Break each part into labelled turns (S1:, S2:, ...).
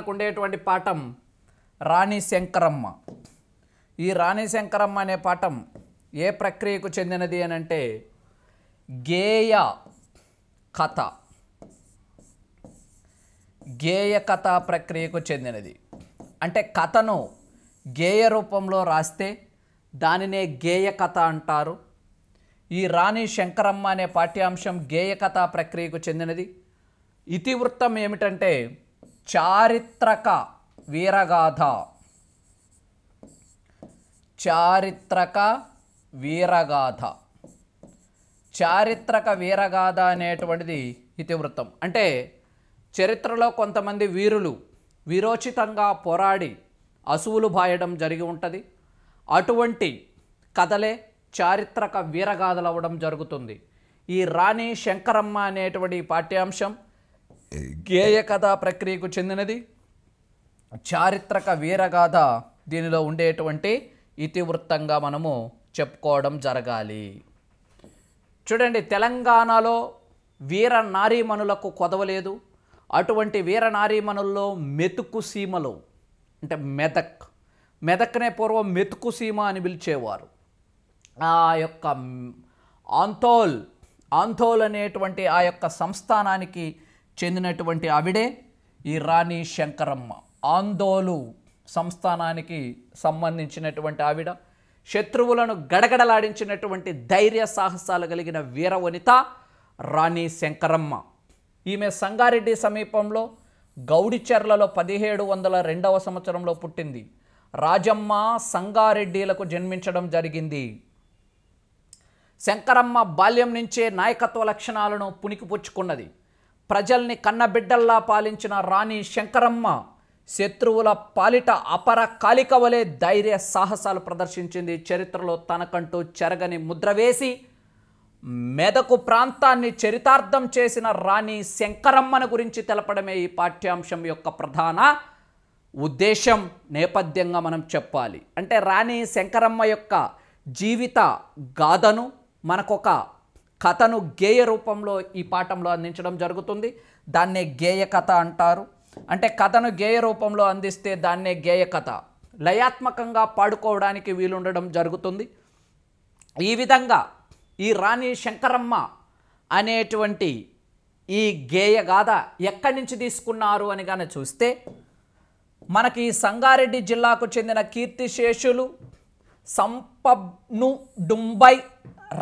S1: మనకు ఉండేటువంటి పాఠం రాణి శంకరమ్మ. ఈ రాణి శంకరమ్మ అనే పాఠం ఏ ప్రక్రియకు చెందినది అని అంటే గేయ కథ, గేయ కథ ప్రక్రియకు చెందినది. అంటే కథను గేయ రూపంలో రాస్తే దానినే గేయ కథ అంటారు. ఈ రాణి శంకరమ్మ అనే పాఠ్యాంశం గేయ కథ ప్రక్రియకు చెందినది. ఇతివృత్తం ఏమిటంటే చారిత్రక వీరగాథ, చారిత్రక వీరగాథ. చారిత్రక వీరగాథ అనేటువంటిది ఇతివృత్తం. అంటే చరిత్రలో కొంతమంది వీరులు వీరోచితంగా పోరాడి అసువులు బాయడం జరిగి ఉంటుంది. అటువంటి కథలే చారిత్రక వీరగాథలు అవ్వడం జరుగుతుంది. ఈ రాణి శంకరమ్మ అనేటువంటి పాఠ్యాంశం గేయ కథా ప్రక్రియకు చెందినది. చారిత్రక వీరగాథ దీనిలో ఉండేటువంటి ఇతివృత్తంగా మనము చెప్పుకోవడం జరగాలి. చూడండి, తెలంగాణలో వీర నారీమణులకు కొదవలేదు. అటువంటి వీర నారీమణుల్లో మెతుకు సీమలో అంటే మెదక్నే పూర్వం మెతుకు సీమ అని పిలిచేవారు. ఆ యొక్క ఆంథోల్ అనేటువంటి ఆ యొక్క సంస్థానానికి చెందినటువంటి ఆవిడే ఈ రాణి శంకరమ్మ. ఆందోలు సంస్థానానికి సంబంధించినటువంటి ఆవిడ. శత్రువులను గడగడలాడించినటువంటి ధైర్య సాహసాలు కలిగిన వీరవనిత రాణి శంకరమ్మ. ఈమె సంగారెడ్డి సమీపంలో గౌడిచెర్లలో 1702వ సంవత్సరంలో పుట్టింది. రాజమ్మ సంగారెడ్డిలకు జన్మించడం జరిగింది. శంకరమ్మ బాల్యం నుంచే నాయకత్వ లక్షణాలను పుణికిపుచ్చుకున్నది. ప్రజల్ని కన్నబిడ్డల్లా పాలించిన రాణి శంకరమ్మ శత్రువుల పాలిట అపర కాలిక వలె ధైర్య సాహసాలు ప్రదర్శించింది. చరిత్రలో తనకంటూ చెరగని ముద్ర వేసి మెదకు ప్రాంతాన్ని చరితార్థం చేసిన రాణి శంకరమ్మను గురించి తెలపడమే ఈ పాఠ్యాంశం యొక్క ప్రధాన ఉద్దేశం, నేపథ్యంగా మనం చెప్పాలి. అంటే రాణి శంకరమ్మ యొక్క జీవిత గాథను మనకొక కథను గేయ రూపంలో ఈ పాఠంలో అందించడం జరుగుతుంది. దాన్నే గేయ కథ అంటారు. అంటే కథను గేయ రూపంలో అందిస్తే దాన్నే గేయ కథ. లయాత్మకంగా పాడుకోవడానికి వీలుండడం జరుగుతుంది. ఈ విధంగా ఈ రాణి శంకరమ్మ అనేటువంటి ఈ గేయ గాథ ఎక్కడి నుంచి తీసుకున్నారు అని కానీ చూస్తే మనకి సంగారెడ్డి జిల్లాకు చెందిన కీర్తిశేషులు సంపన్నుడుంబై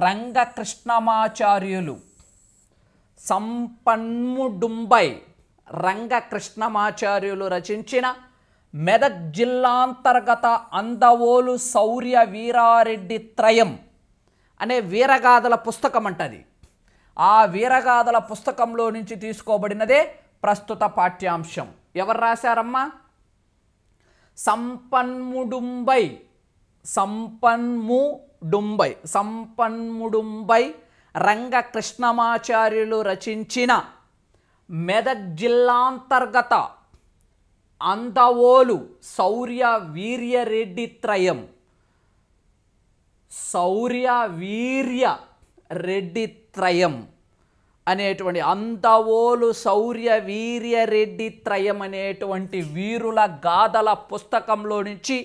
S1: రంగకృష్ణమాచార్యులు, సంపన్నుడుంబై రంగకృష్ణమాచార్యులు రచించిన మెదక్ జిల్లాంతర్గత అందవోలు శౌర్య వీరారెడ్డి త్రయం అనే వీరగాథల పుస్తకం అంటది. ఆ వీరగాథల పుస్తకంలో నుంచి తీసుకోబడినదే ప్రస్తుత పాఠ్యాంశం. ఎవరు రాశారమ్మా? సంపన్ముడుంబై రంగకృష్ణమాచార్యులు రచించిన మెదక్ జిల్లాంతర్గత అందవోలు శౌర్య వీర్యరెడ్డి త్రయం, శౌర్య వీర్య రెడ్డి త్రయం అనేటువంటి అందవోలు శౌర్య వీర్య రెడ్డి త్రయం అనేటువంటి వీరుల గాథల పుస్తకంలో నుంచి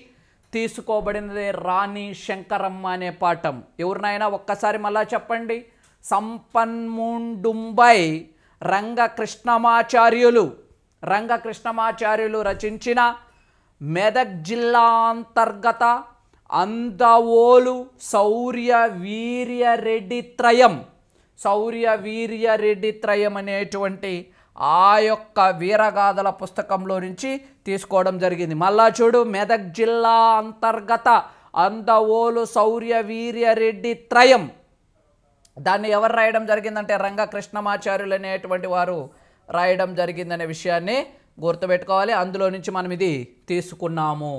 S1: తీసుకోబడినదే రాణి శంకరమ్మ అనే పాఠం. ఎవరినైనా ఒక్కసారి మళ్ళా చెప్పండి. సంపన్ముడుంబై రంగకృష్ణమాచార్యులు రచించిన మెదక్ జిల్లా అంతర్గత అందవోలు శౌర్య వీర్యరెడ్డి త్రయం అనేటువంటి ఆ యొక్క వీరగాథల పుస్తకంలో నుంచి తీసుకోవడం జరిగింది. మళ్ళా చూడు, మెదక్ జిల్లా అంతర్గత అందవోలు శౌర్య వీర్యరెడ్డి త్రయం, దాన్ని ఎవరు రాయడం జరిగిందంటే రంగకృష్ణమాచార్యులు అనేటువంటి వారు రాయడం జరిగిందనే విషయాన్ని గుర్తుపెట్టుకోవాలి. అందులో నుంచి మనం ఇది తీసుకున్నాము.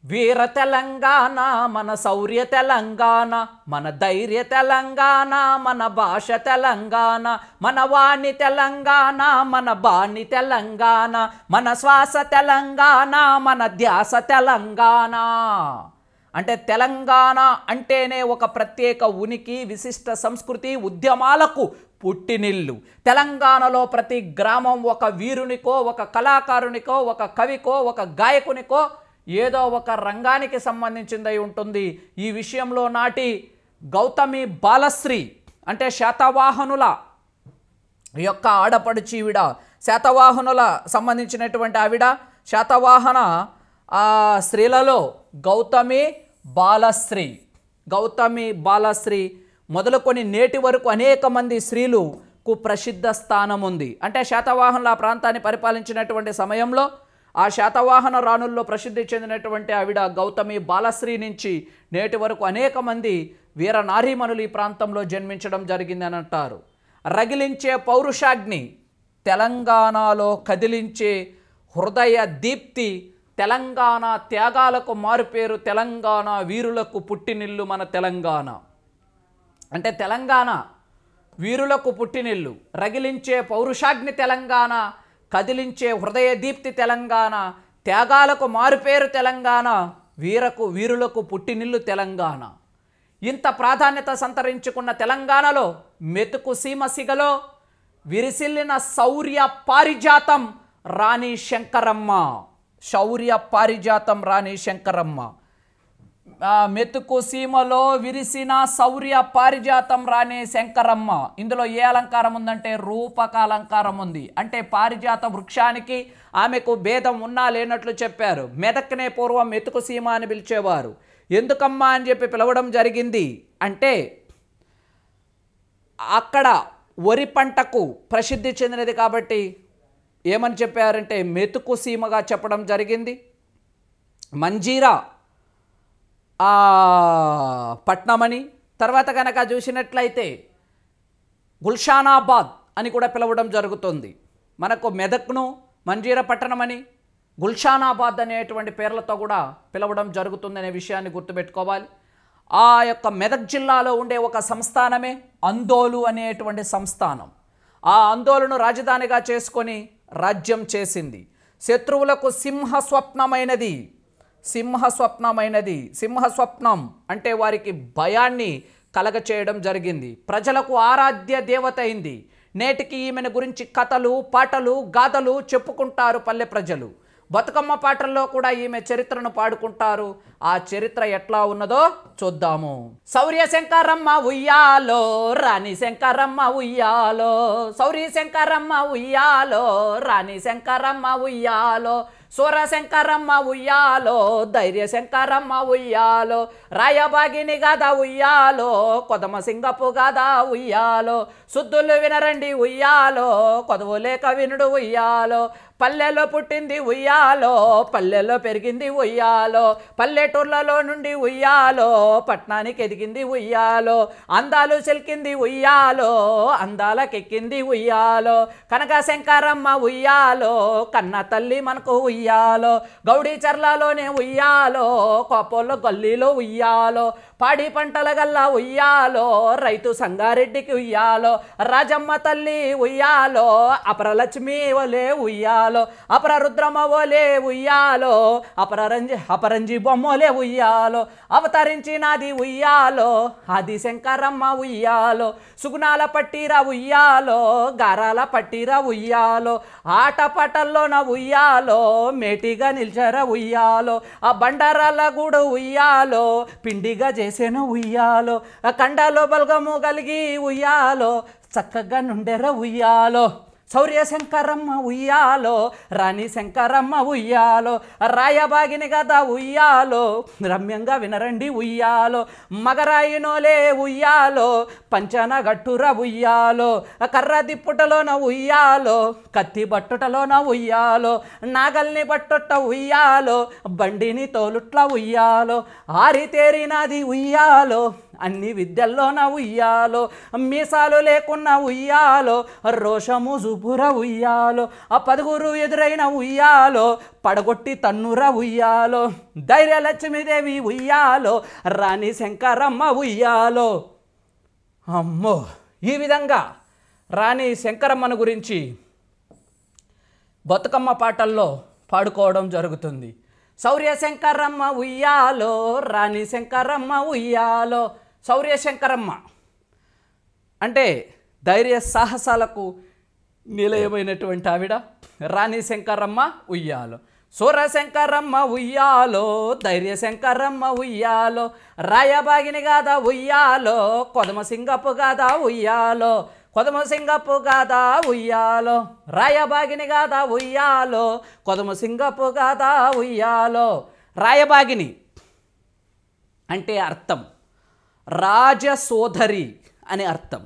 S1: వీర తెలంగాణ మన శౌర్య తెలంగాణ, మన ధైర్య తెలంగాణ, మన భాష తెలంగాణ, మన వాణి తెలంగాణ, మన బాణి తెలంగాణ, మన శ్వాస తెలంగాణ, మన ధ్యాస తెలంగాణ అంటే తెలంగాణ అంటేనే ఒక ప్రత్యేక ఉనికి, విశిష్ట సంస్కృతి, ఉద్యమాలకు పుట్టినిల్లు. తెలంగాణలో ప్రతి గ్రామం ఒక వీరునికో, ఒక కళాకారునికో, ఒక కవికో, ఒక గాయకునికో ఏదో ఒక రంగానికి సంబంధించిందై ఉంటుంది. ఈ విషయంలో నాటి గౌతమి బాలశ్రీ అంటే శాతవాహనుల యొక్క ఆడపడుచి ఈవిడ, శాతవాహనుల సంబంధించినటువంటి ఆవిడ, శాతవాహన స్త్రీలలో గౌతమి బాలశ్రీ మొదలుకొని నేటి వరకు అనేక మంది స్త్రీలకు ప్రసిద్ధ స్థానం ఉంది. అంటే శాతవాహనుల ఆ ప్రాంతాన్ని పరిపాలించినటువంటి సమయంలో ఆ శాతవాహన రాణుల్లో ప్రసిద్ధి చెందినటువంటి ఆవిడ గౌతమి బాలశ్రీ నుంచి నేటి వరకు అనేక మంది వీర నారీమణులు ఈ ప్రాంతంలో జన్మించడం జరిగిందని అంటారు. రగిలించే పౌరుషాగ్ని, తెలంగాణలో కదిలించే హృదయ దీప్తి, తెలంగాణ త్యాగాలకు మారుపేరు, తెలంగాణ వీరులకు పుట్టినిల్లు మన తెలంగాణ. అంటే తెలంగాణ వీరులకు పుట్టినిల్లు, రగిలించే పౌరుషాగ్ని తెలంగాణ, కదిలించే హృదయ దీప్తి తెలంగాణ, త్యాగాలకు మారుపేరు తెలంగాణ, వీరులకు పుట్టినిల్లు తెలంగాణ. ఇంత ప్రాధాన్యత సంతరించుకున్న తెలంగాణలో మెతుకు సీమసిగలో విరిసిల్లిన శౌర్య పారిజాతం రాణి శంకరమ్మ. మెతుకు సీమలో విరిసిన శౌర్య పారిజాతం రాణి శంకరమ్మ. ఇందులో ఏ అలంకారం ఉందంటే రూపక అలంకారం ఉంది. అంటే పారిజాత వృక్షానికి ఆమెకు భేదం ఉన్నా లేనట్లు చెప్పారు. మెదక్నే పూర్వం మెతుకు సీమ అని పిలిచేవారు. ఎందుకమ్మా అని చెప్పి పిలవడం జరిగింది అంటే అక్కడ వరి పంటకు ప్రసిద్ధి చెందినది కాబట్టి ఏమని చెప్పారంటే మెతుకు సీమగా చెప్పడం జరిగింది. మంజీరా పట్నమని, తర్వాత కనుక చూసినట్లయితే గుల్షానాబాద్ అని కూడా పిలవడం జరుగుతుంది. మనకు మెదక్ను మంజీరా పట్టణమని, గుల్షానాబాద్ అనేటువంటి పేర్లతో కూడా పిలవడం జరుగుతుందనే విషయాన్ని గుర్తుపెట్టుకోవాలి. ఆ యొక్క మెదక్ జిల్లాలో ఉండే ఒక సంస్థానమే అందోలు అనేటువంటి సంస్థానం. ఆ అందోలును రాజధానిగా చేసుకొని రాజ్యం చేసింది. శత్రువులకు సింహస్వప్నం అంటే వారికి భయాన్ని కలగచేయడం జరిగింది. ప్రజలకు ఆరాధ్య దేవత అయింది. నేటికి ఈమెను గురించి కథలు, పాటలు, గాథలు చెప్పుకుంటారు పల్లె ప్రజలు. బతుకమ్మ పాటల్లో కూడా ఈమె చరిత్రను పాడుకుంటారు. ఆ చరిత్ర ఎట్లా ఉన్నదో చూద్దాము. శౌర్య శంకరమ్మ ఉయ్యాలో, రాణి శంకరమ్మ ఉయ్యాలో, శౌర్య శంకరమ్మ ఉయ్యాలో, రాణి శంకరమ్మ ఉయ్యాలో, సూర శంకరమ్మ ఉయ్యాలో, ధైర్య శంకరమ్మ ఉయ్యాలో, రాయబాగిని గద ఉయ్యాలో, కొదమ సింగపు గద ఉయ్యాలో, శుద్ధులు వినరండి ఉయ్యాలో, కొదవు లేక వినుడు ఉయ్యాలో, పల్లెలో పుట్టింది ఉయ్యాలో, పల్లెల్లో పెరిగింది ఉయ్యాలో, పల్లెటూర్లలో నుండి ఉయ్యాలో, పట్నానికి ఎదిగింది ఉయ్యాలో, అందాలు చెల్కింది ఉయ్యాలో, అందాలకెక్కింది ఉయ్యాలో, కనక శంకరమ్మ ఉయ్యాలో, కన్న తల్లి మనకు ఉయ్యాలో, గౌడీ చర్లలోనే ఉయ్యాలో, కోపల్లో గల్లీలో ఉయ్యాలో, పాడి పంటల గల్లా ఉయ్యాలో, రైతు సంగారెడ్డికి ఉయ్యాలో, రాజమ్మ తల్లి ఉయ్యాలో, అపరలక్ష్మి ఒలే ఉయ్యాలో, అపర రుద్రమ్మ ఒలే ఉయ్యాలో, అపరంజి బొమ్మలే ఉయ్యాలో, అవతరించినది ఉయ్యాలో, ఆది శంకరమ్మ ఉయ్యాలో, సుగుణాల పట్టిరా ఉయ్యాలో, గారాల పట్టిరా ఉయ్యాలో, ఆటపాటల్లోన ఉయ్యాలో, మేటిగా నిల్చర ఉయ్యాలో, ఆ బండారాల గూడు ఉయ్యాలో, పిండిగా చేసేను ఉయ్యాలో, ఆ కండాలో బలగము కలిగి ఉయ్యాలో, చక్కగా నుండెర ఉయ్యాలో, శౌర్య శంకరమ్మ ఉయ్యాలో, రాణి శంకరమ్మ ఉయ్యాలో, రాయబాగిని గద ఉయ్యాలో, రమ్యంగా వినరండి ఉయ్యాలో, మగరాయినోలే ఉయ్యాలో, పంచన గట్టుర ఉయ్యాలో, కర్ర దిప్పుటలోన ఉయ్యాలో, కత్తి బట్టుటలోన ఉయ్యాలో, నాగల్ని బట్టుట ఉయ్యాలో, బండిని తోలుట్ల ఉయ్యాలో, ఆరితేరినది ఉయ్యాలో, అన్ని విద్యల్లోన ఉయ్యాలో, మీసాలు లేకున్న ఉయ్యాలో, రోషము జుబుర ఉయ్యాలో, ఆ 10 ఎదురైన ఉయ్యాలో, పడగొట్టి తన్నుర ఉయ్యాలో, ధైర్యలక్ష్మీదేవి ఉయ్యాలో, రాణి శంకరమ్మ ఉయ్యాలో. అమ్మో, ఈ విధంగా రాణి శంకరమ్మను గురించి బతుకమ్మ పాటల్లో పాడుకోవడం జరుగుతుంది. శౌర్య శంకరమ్మ ఉయ్యాలో, రాణి శంకరమ్మ ఉయ్యాలో. శౌర్య శంకరమ్మ అంటే ధైర్య సాహసాలకు నిలయమైనటువంటి ఆవిడ. రాణి శంకరమ్మ ఉయ్యాలో. సూర శంకరమ్మ ఉయ్యాలో, ధైర్య శంకరమ్మ ఉయ్యాలో. రాయబాగిని గాథ ఉయ్యాలో, కొదమ సింగపు గాథ ఉయ్యాలో. కొదమ సింగపు గాథ ఉయ్యాలో, రాయబాగిని గాథ ఉయ్యాలో. కొదమ సింగపు గాథ ఉయ్యాలో. రాయబాగిని అంటే అర్థం రాజసోదరి అని అర్థం.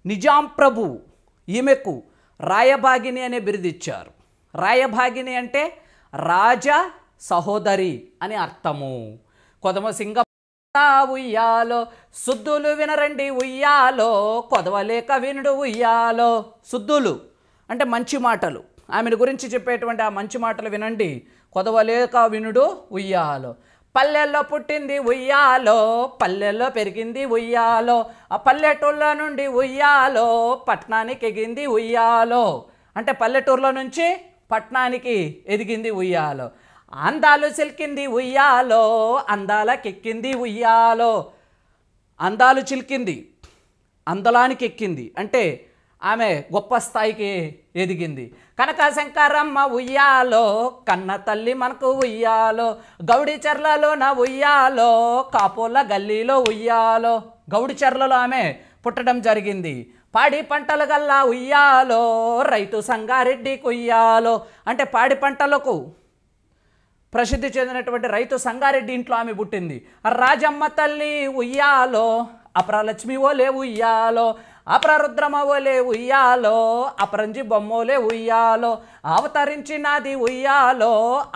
S1: నిజాం ప్రభు ఈమెకు రాయబాగిని అనే బిరుదిచ్చారు. రాయబాగిని అంటే రాజ సహోదరి అని అర్థము. కొదమ సింగ ఉయ్యాలో, సుద్దులు వినరండి ఉయ్యాలో. కొదవలేక వినుడు ఉయ్యాలో. సుద్దులు అంటే మంచి మాటలు, ఆమెను గురించి చెప్పేటువంటి ఆ మంచి మాటలు వినండి. కొదవలేక వినుడు ఉయ్యాలో. పల్లెల్లో పుట్టింది ఉయ్యాలో, పల్లెల్లో పెరిగింది ఉయ్యాలో. ఆ పల్లెటూళ్ళ నుండి ఉయ్యాలో, పట్టణానికి ఎగింది ఉయ్యాలో. అంటే పల్లెటూరులో నుంచి పట్టణానికి ఎదిగింది ఉయ్యాలో. అందాలు చిలికింది ఉయ్యాలో, అందాలకెక్కింది ఉయ్యాలో. అందాలు చిలికింది, అందలానికి ఎక్కింది అంటే ఆమె గొప్ప స్థాయికి ఎదిగింది. కనక శంకరమ్మ ఉయ్యాలో, కన్న తల్లి మనకు ఉయ్యాలో. గౌడి చెర్లలో ఉయ్యాలో, కాపోల గల్లీలో ఉయ్యాలో. గౌడి చెర్లలో ఆమె పుట్టడం జరిగింది. పాడి పంటల గల్లా ఉయ్యాలో, రైతు సంగారెడ్డికి ఉయ్యాలో. అంటే పాడి పంటలకు ప్రసిద్ధి చెందినటువంటి రైతు సంగారెడ్డి ఇంట్లో ఆమె పుట్టింది. రాజమ్మ తల్లి ఉయ్యాలో, అపరలక్ష్మి ఓలే ఉయ్యాలో. అపరరుద్రమ ఓలే ఉయ్యాలో, అపరంజి బొమ్మోలే ఉయ్యాలో. అవతరించినది ఉయ్యాలో,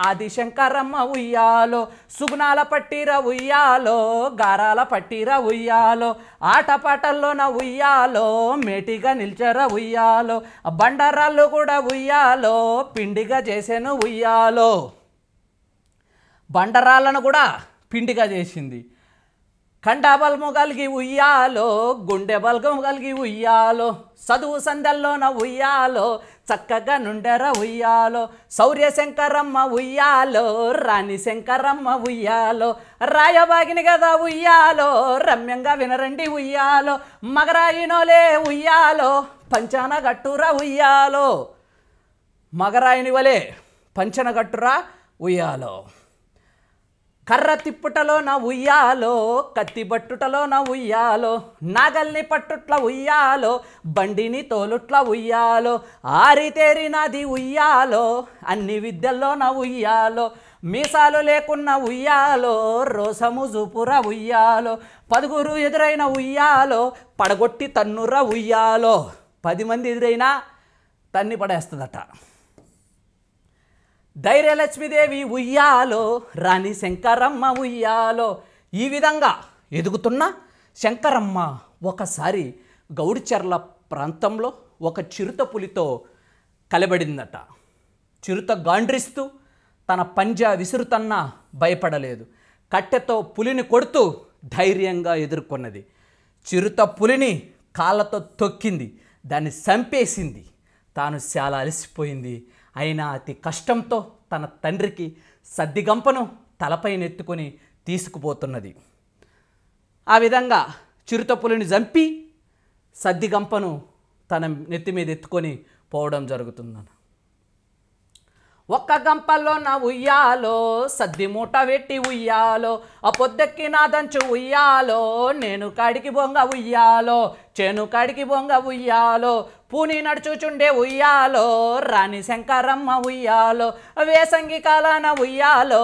S1: ఆదిశంకరమ్మ ఉయ్యాలో. సుగుణాల పట్టిర ఉయ్యాలో, గారాల పట్టిర ఉయ్యాలో. ఆటపాటల్లోన ఉయ్యాలో, మేటిగా నిల్చర ఉయ్యాలో. బండరాళ్ళు కూడా ఉయ్యాలో, పిండిగా చేసేను ఉయ్యాలో. బండరాళ్ళను కూడా పిండిగా చేసింది. కండబలము కలిగి ఉయ్యాలో, గుండె బలగము కలిగి ఉయ్యాలో. చదువు సందల్లోన ఉయ్యాలో, చక్కగా నుండెర ఉయ్యాలో. శౌర్య శంకరమ్మ ఉయ్యాలో, రాణి శంకరమ్మ ఉయ్యాలో. రాయబాగిని కదా ఉయ్యాలో, రమ్యంగా వినరండి ఉయ్యాలో. మగరాయినోలే ఉయ్యాలో, పంచన గట్టురా ఉయ్యాలో. మగరాయిని వలే పంచన గట్టురా ఉయ్యాలో. కర్ర తిప్పుటలో ఉయ్యాలో, కత్తి బట్టుటలో ఉయ్యాలో. నాగల్ని పట్టుట్ల ఉయ్యాలో, బండిని తోలుట్ల ఉయ్యాలో. ఆరితేరినది ఉయ్యాలో, అన్ని విద్యల్లో ఉయ్యాలో. మీసాలు లేకున్న ఉయ్యాలో, రోసము జూపుర ఉయ్యాలో. 10 ఎదురైన ఉయ్యాలో, పడగొట్టి తన్నుర ఉయ్యాలో. 10 మంది ఎదురైనా తన్ని పడేస్తుందట. ధైర్యలక్ష్మీదేవి ఉయ్యాలో, రాణి శంకరమ్మ ఉయ్యాలో. ఈ విధంగా ఎదుగుతున్న శంకరమ్మ ఒకసారి గౌడిచెర్ల ప్రాంతంలో ఒక చిరుత పులితో కలబడిందట. చిరుత గాండ్రిస్తూ తన పంజా విసురుతన్నా భయపడలేదు. కట్టెతో పులిని కొడుతూ ధైర్యంగా ఎదుర్కొన్నది. చిరుత పులిని కాళ్ళతో తొక్కింది, దాన్ని చంపేసింది. తాను చాలా అలసిపోయింది. అయినా అతి కష్టంతో తన తండ్రికి సద్దిగంపను తలపై నెత్తుకొని తీసుకుపోతున్నది. ఆ విధంగా చిరుతపులిని చంపి సద్దిగంపను తన నెత్తి మీద ఎత్తుకొని పోవడం జరుగుతుందన్న. ఒక్క గంపల్లో ఉయ్యాలో, సద్ది మూట పెట్టి ఉయ్యాలో. ఆ పొద్దెక్కి నాదంచు ఉయ్యాలో, నేను కాడికి బొంగ ఉయ్యాలో. చేను కాడికి బొంగ ఉయ్యాలో. పూని నడుచుచుండే ఉయ్యాలో, రాణి శంకరమ్మ ఉయ్యాలో. వేసంగి కాలాన ఉయ్యాలో,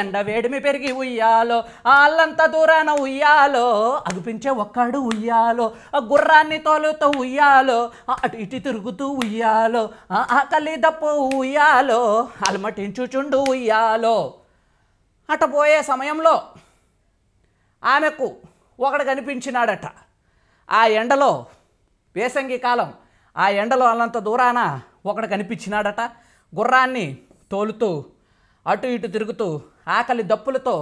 S1: ఎండ వేడిమి పెరిగి ఉయ్యాలో. అల్లంత దూరాన ఉయ్యాలో, అగుపించే ఒక్కడు ఉయ్యాలో. గుర్రాన్ని తోలుతూ ఉయ్యాలో, అటు ఇటు తిరుగుతూ ఉయ్యాలో. ఆకలి దప్పు ఉయ్యాలో, అలమటించుచుండు ఉయ్యాలో. అట పోయే సమయంలో ఆమెకు ఒకడు కనిపించినాడట. ఆ ఎండలో, వేసంగి కాలం, ఆ ఎండలో అల్లంత దూరాన ఒకడు కనిపించినాడట. గుర్రాన్ని తోలుతూ అటు ఇటు తిరుగుతూ ఆకలి దప్పులతో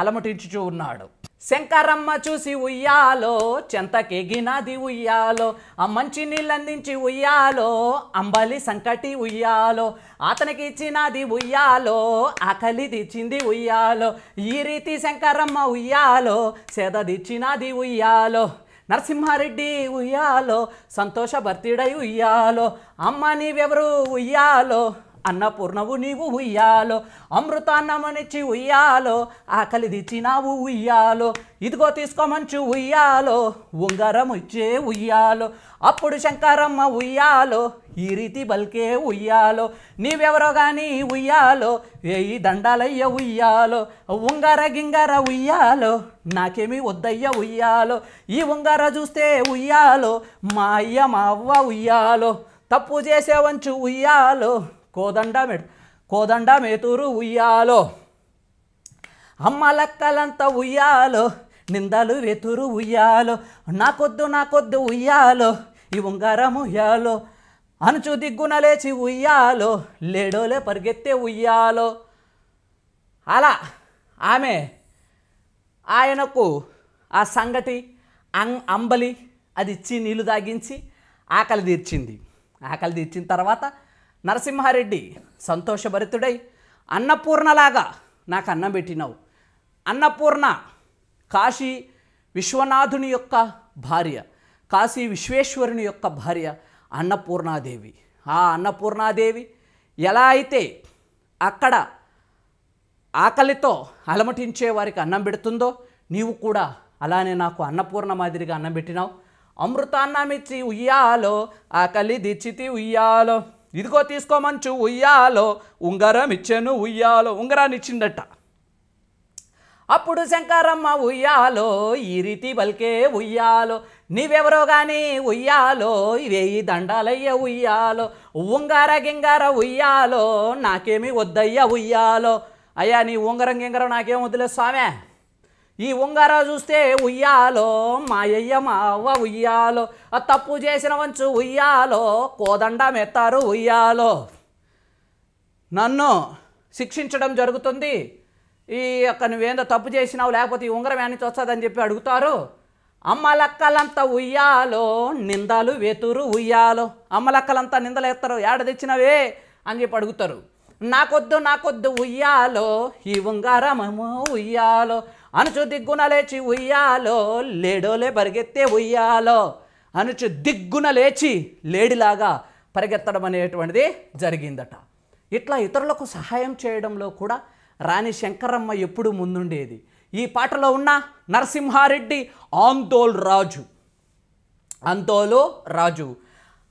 S1: అలమటించుచూ ఉన్నాడు. శంకరమ్మ చూసి ఉయ్యాలో చెంతకెగినది ఉయ్యాలో, ఆ మంచి నీళ్ళందించి ఉయ్యాలో అంబలి సంకటి ఉయ్యాలో, అతనికి ఇచ్చినది ఉయ్యాలో ఆకలి తెచ్చింది ఉయ్యాలో, ఈ రీతి శంకరమ్మ ఉయ్యాలో సేదదిచ్చినది ఉయ్యాలో, నరసింహారెడ్డి ఉయ్యాలో సంతోష బర్తిడై ఉయ్యాలో, అమ్మ నీవెవరు ఉయ్యాలో అన్నపూర్ణవు నీవు ఉయ్యాలో, అమృతాన్నమనిచ్చి ఉయ్యాలో ఆకలి తెచ్చినావు ఉయ్యాలో, ఇదిగో తీసుకోమంచు ఉయ్యాలో ఉంగరం ఇచ్చే ఉయ్యాలో, అప్పుడు శంకరమ్మ ఉయ్యాలో ఈ రీతి బల్కే ఉయ్యాలో, నీవెవరో గాని ఉయ్యాలో వేయి దండాలయ్య ఉయ్యాలో, ఉంగర గింగర ఉయ్యాలో నాకేమీ వద్దయ్య ఉయ్యాలో, ఈ ఉంగర చూస్తే ఉయ్యాలో మా అయ్య మా అవ్వ ఉయ్యాలో, తప్పు చేసేవంచు ఉయ్యాలో కోదండ మేతూరు ఉయ్యాలో, అమ్మ లక్కలంతా ఉయ్యాలో నిందలు వెతురు ఉయ్యాలో, నాకొద్దు ఉయ్యాలో ఈ ఉంగరం ఉయ్యాలో, అనుచు దిగ్గున లేచి ఉయ్యాలో లేడోలే పరిగెత్తే ఉయ్యాలో. అలా ఆమె ఆయనకు ఆ సంగటి అంబలి అది ఇచ్చి నీళ్లు తాగించి ఆకలి తీర్చింది. ఆకలి తీర్చిన తర్వాత నరసింహారెడ్డి సంతోషభరితుడై అన్నపూర్ణలాగా నాకు అన్నం పెట్టినావు. అన్నపూర్ణ కాశీ విశ్వనాథుని యొక్క భార్య, కాశీ విశ్వేశ్వరుని యొక్క భార్య అన్నపూర్ణాదేవి. ఆ అన్నపూర్ణాదేవి ఎలా అయితే అక్కడ ఆకలితో అలమటించే వారికి అన్నం పెడుతుందో నీవు కూడా అలానే నాకు అన్నపూర్ణ మాదిరిగా అన్నం పెట్టినావు. అమృతాన్నమిచ్చి ఉయ్యాలో ఆకలి దిచ్చితి ఉయ్యాలో, ఇదిగో తీసుకోమంచు ఉయ్యాలో ఉంగరం ఇచ్చాను ఉయ్యాలో, ఉంగరాన్ని ఇచ్చిందట. అప్పుడు శంకరమ్మ ఉయ్యాలో ఈ రీతి బల్కే ఉయ్యాలో, నీవెవరో గాని ఉయ్యాలో వేయి దండాలయ్య ఉయ్యాలో, ఉంగర గింగర ఉయ్యాలో నాకేమీ వద్దయ్య ఉయ్యాలో. అయ్యా నీ ఉంగరం గింగరం నాకేం వద్దులే స్వామే, ఈ ఉంగర చూస్తే ఉయ్యాలో మా అయ్య మా అవ్వ ఉయ్యాలో, తప్పు చేసిన వంచు ఉయ్యాలో కోదండ మెత్తారు ఉయ్యాలో, నన్ను శిక్షించడం జరుగుతుంది. ఈ యొక్క నువ్వేందో తప్పు చేసినావు లేకపోతే ఈ ఉంగరం ఏనికి వస్తుందని చెప్పి అడుగుతారు. అమ్మలక్కలంతా ఉయ్యాలో నిందలు వెతురు ఉయ్యాలో, అమ్మలక్కలంతా నిందలు ఎత్తారు ఏడ తెచ్చినవే అని చెప్పి అడుగుతారు. నాకొద్దు ఉయ్యాలో ఈ ఉంగరమేమో ఉయ్యాలో, అనుచు దిగ్గున లేచి ఉయ్యాలో లేడోలే పరిగెత్తే ఉయ్యాలో, అనుచు దిగ్గున లేచి లేడిలాగా పరిగెత్తడం అనేటువంటిది జరిగిందట. ఇట్లా ఇతరులకు సహాయం చేయడంలో కూడా రాణి శంకరమ్మ ఎప్పుడు ముందుండేది. ఈ పాటలో ఉన్న నరసింహారెడ్డి ఆందోలు రాజు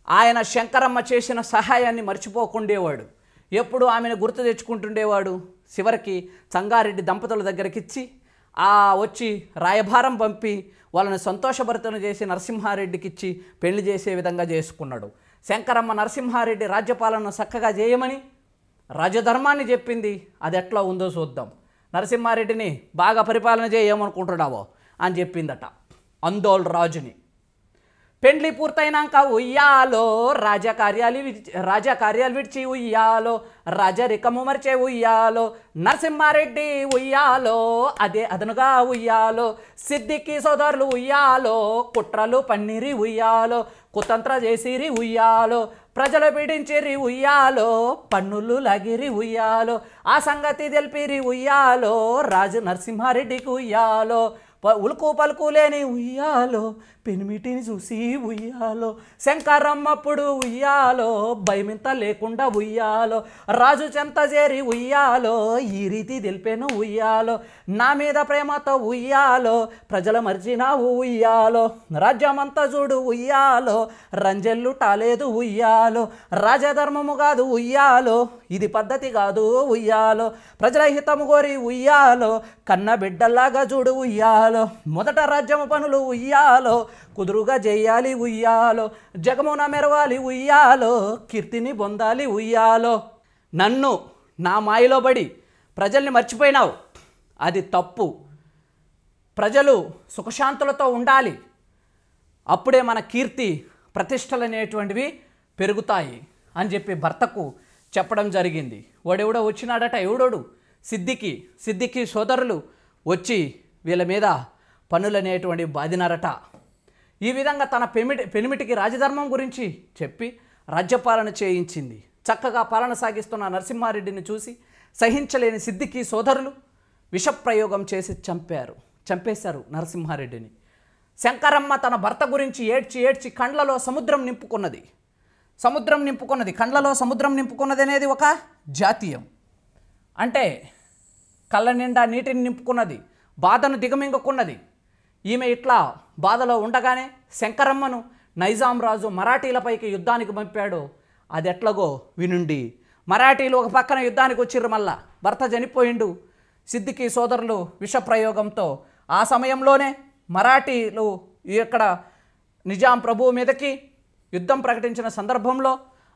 S1: ఆయన శంకరమ్మ చేసిన సహాయాన్ని మర్చిపోకుండేవాడు. ఎప్పుడు ఆమెను గుర్తు తెచ్చుకుంటుండేవాడు. చివరికి సంగారెడ్డి దంపతుల దగ్గరికి ఇచ్చి వచ్చి రాయభారం పంపి వాళ్ళని సంతోషభరితను చేసి నరసింహారెడ్డికి ఇచ్చి పెళ్లి చేసే విధంగా చేసుకున్నాడు. శంకరమ్మ నరసింహారెడ్డి రాజ్యపాలన చక్కగా చేయమని రాజధర్మాన్ని చెప్పింది. అది ఎట్లా ఉందో చూద్దాం. నరసింహారెడ్డిని బాగా పరిపాలన చేయమనుకుంటున్నావో అని చెప్పిందట ఆందోల్ రాజుని. పెండ్లి పూర్తయినాక ఉయ్యాలో రాజకార్యాలు విడిచి ఉయ్యాలో, రాజరికము మరిచే ఉయ్యాలో, నరసింహారెడ్డి ఉయ్యాలో అదే అదనుగా ఉయ్యాలో, సిద్దికి సోదరులు ఉయ్యాలో కుట్రలు పన్నీరి ఉయ్యాలో, కుతంత్ర చేసిరి ఉయ్యాలో, ప్రజలు పీడించిరి ఉయ్యాలో, పన్నులు లాగిరి ఉయ్యాలో, ఆ సంగతి తెలిపిరి ఉయ్యాలో, రాజు నరసింహారెడ్డికి ఉయ్యాలో, ఉలుకు పలుకు లేని ఉయ్యాలో, పెనిమిటిని చూసి ఉయ్యాలో, శంకరమ్మప్పుడు ఉయ్యాలో, భయమింత లేకుండా ఉయ్యాలో, రాజు చెంత చేరి ఉయ్యాలో, ఈ రీతి తెలిపాను ఉయ్యాలో, నా మీద ప్రేమతో ఉయ్యాలో, ప్రజల మర్చినావు ఉయ్యాలో, రాజ్యమంతా చూడు ఉయ్యాలో, రంజెల్లు టాలేదు ఉయ్యాలో, రాజధర్మము కాదు ఉయ్యాలో, ఇది పద్ధతి కాదు ఉయ్యాలో, ప్రజల హితము కోరి ఉయ్యాలో, కన్న బిడ్డల్లాగా చూడు ఉయ్యాలో, మొదట రాజ్యము పనులు ఉయ్యాలో, కుదురుగా చేయాలి ఉయ్యాలో, జగమున మెరవాలి ఉయ్యాలో, కీర్తిని పొందాలి ఉయ్యాలో. నన్ను నా మాయలో పడి ప్రజల్ని మర్చిపోయినావు, అది తప్పు. ప్రజలు సుఖశాంతులతో ఉండాలి, అప్పుడే మన కీర్తి ప్రతిష్టలు అనేటువంటివి పెరుగుతాయి అని చెప్పి భర్తకు చెప్పడం జరిగింది. వాడెవడో వచ్చినాడట, ఎవడోడు సిద్దికి సోదరులు వచ్చి వీళ్ళ మీద పన్నులు అనేటువంటివి బాధినారట. ఈ విధంగా తన పెనిమిటికి రాజధర్మం గురించి చెప్పి రాజ్యపాలన చేయించింది. చక్కగా పాలన సాగిస్తున్న నరసింహారెడ్డిని చూసి సహించలేని సిద్దికి సోదరులు విషప్రయోగం చేసి చంపేశారు నరసింహారెడ్డిని. శంకరమ్మ తన భర్త గురించి ఏడ్చి కండ్లలో సముద్రం నింపుకున్నది. కండ్లలో సముద్రం నింపుకున్నది అనేది ఒక జాతీయం. అంటే కళ్ళ నిండా నీటిని నింపుకున్నది, బాధను దిగమింగుకున్నది. ఈమె ఇట్లా బాధలో ఉండగానే శంకరమ్మను నైజాం రాజు మరాఠీలపైకి యుద్ధానికి పంపాడు. అది ఎట్లాగో వినుండి. మరాఠీలు ఒక పక్కన యుద్ధానికి వచ్చిర్రు. మళ్ళా భర్త చనిపోయిండు. సిద్దికి సోదరులు విషప్రయోగంతో ఆ సమయంలోనే మరాఠీలు ఇక్కడ నిజాం ప్రభువు మీదకి యుద్ధం ప్రకటించిన సందర్భంలో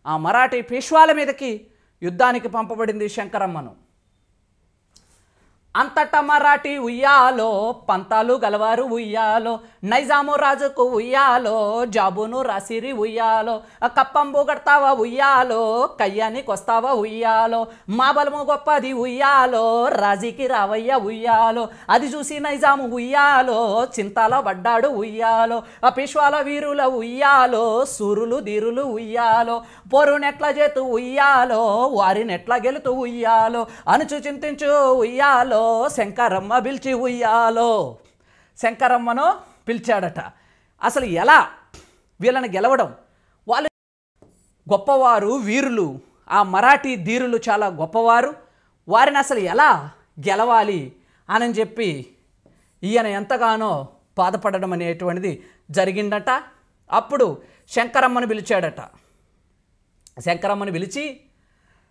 S1: ఆ మరాఠీ పేష్వాల మీదకి యుద్ధానికి పంపబడింది శంకరమ్మను. అంతటా మరాఠీ ఉయ్యాలో, పంతాలు గలవారు ఉయ్యాలో, నైజాము రాజుకు ఉయ్యాలో, జాబును రాసిరి ఉయ్యాలో, కప్పంబు గడతావా ఉయ్యాలో, కయ్యానికి వస్తావా ఉయ్యాలో, మా బలము గొప్పది ఉయ్యాలో, రాజీకి రావయ్య ఉయ్యాలో. అది చూసి నైజాము ఉయ్యాలో, చింతాల పడ్డాడు ఉయ్యాలో, ఆ పేష్వాల వీరుల ఉయ్యాలో, సూరులు ధీరులు ఉయ్యాలో, పోరునెట్ల చేతు ఉయ్యాలో, వారినెట్ల గెలుతూ ఉయ్యాలో, అనుచు చింతించు ఉయ్యాలో, శంకరమ్మ పిలిచి ఉయ్యాలో. శంకరమ్మను పిలిచాడట. అసలు ఎలా వీళ్ళని గెలవడం? వాళ్ళు గొప్పవారు, వీరులు, ఆ మరాఠీ ధీరులు చాలా గొప్పవారు. వారిని అసలు ఎలా గెలవాలి అని చెప్పి ఈయన ఎంతగానో బాధపడడం అనేటువంటిది జరిగిందట. అప్పుడు శంకరమ్మను పిలిచాడట. శంకరమ్మను పిలిచి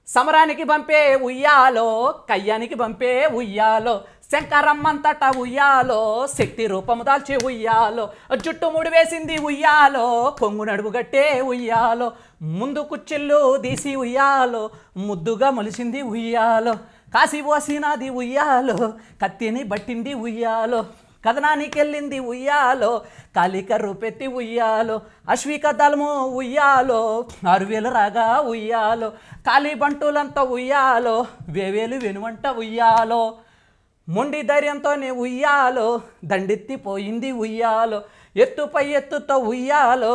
S1: సమరానికి పంపే ఉయ్యాలో, కయ్యానికి పంపే ఉయ్యాలో, శంకరమ్మంతట ఉయ్యాలో, శక్తి రూపము దాల్చి ఉయ్యాలో, జుట్టు ముడి వేసింది ఉయ్యాలో, కొంగు నడుము గట్టే ఉయ్యాలో, ముందు కుచ్చిళ్ళు తీసి ఉయ్యాలో, ముద్దుగా మొలిసింది ఉయ్యాలో, కాసి పోసినది ఉయ్యాలో, కత్తిని బట్టింది ఉయ్యాలో, కథనానికి వెళ్ళింది ఉయ్యాలో, కాలిక రూపెత్తి ఉయ్యాలో, అశ్విక దళము ఉయ్యాలో, 6000 రాగా ఉయ్యాలో, కాలి బంటులంతా ఉయ్యాలో, వేవేలు వెనువంట ఉయ్యాలో, మొండి ధైర్యంతోనే ఉయ్యాలో, దండెత్తిపోయింది ఉయ్యాలో, ఎత్తుపై ఎత్తుతో ఉయ్యాలో,